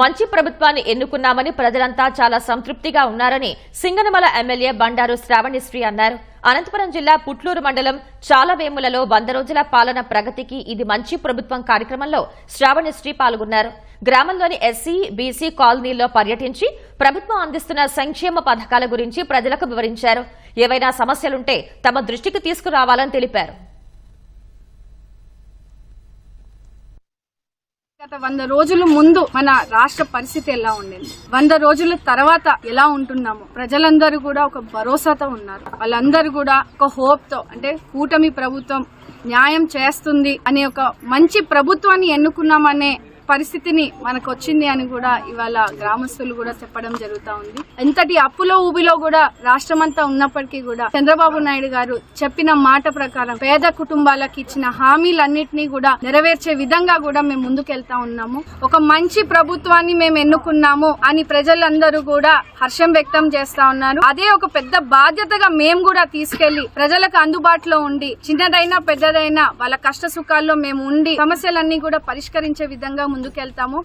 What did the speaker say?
మంచి ప్రభుత్వాన్ని ఎన్నుకున్నామని ప్రజలంతా చాలా సంతృప్తిగా ఉన్నారని సింగనమల ఎమ్మెల్యే బండారు శ్రావణిశ్రీ అన్నారు. అనంతపురం జిల్లా పుట్లూరు మండలం చాలవేములలో 100 రోజుల పాలన ప్రగతికి ఇది మంచి ప్రభుత్వం కార్యక్రమంలో శ్రావణిశ్రీ పాల్గొన్నారు. గ్రామంలోని ఎస్సీ, బీసీ కాలనీల్లో పర్యటించి ప్రభుత్వం అందిస్తున్న సంక్షేమ పథకాల గురించి ప్రజలకు వివరించారు. ఏవైనా సమస్యలుంటే తమ దృష్టికి తీసుకురావాలని తెలిపారు. గత 100 రోజుల ముందు మన రాష్ట్ర పరిస్థితి ఎలా ఉండేది, 100 రోజుల తర్వాత ఎలా ఉంటున్నాము, ప్రజలందరూ కూడా ఒక భరోసాతో ఉన్నారు. వాళ్ళందరూ కూడా ఒక హోప్ తో, అంటే కూటమి ప్రభుత్వం న్యాయం చేస్తుంది అనే ఒక మంచి ప్రభుత్వాన్ని ఎన్నుకున్నామనే పరిస్థితిని మనకు వచ్చింది అని కూడా ఇవాళ గ్రామస్తులు కూడా చెప్పడం జరుగుతా ఉంది. ఎంతటి అప్పులో ఊబిలో కూడా రాష్ట్రమంతా ఉన్నప్పటికీ కూడా చంద్రబాబు నాయుడు గారు చెప్పిన మాట ప్రకారం పేద కుటుంబాలకు ఇచ్చిన హామీలన్నింటినీ కూడా నెరవేర్చే విధంగా కూడా మేము ముందుకెళ్తా ఉన్నాము. ఒక మంచి ప్రభుత్వాన్ని మేము ఎన్నుకున్నాము అని ప్రజలందరూ కూడా హర్షం వ్యక్తం చేస్తా ఉన్నారు. అదే ఒక పెద్ద బాధ్యతగా మేము కూడా తీసుకెళ్లి ప్రజలకు అందుబాటులో ఉండి చిన్నదైనా పెద్దదైనా వాళ్ళ కష్ట సుఖాల్లో మేము ఉండి సమస్యలన్నీ కూడా పరిష్కరించే విధంగా ముందుకెళ్తాము.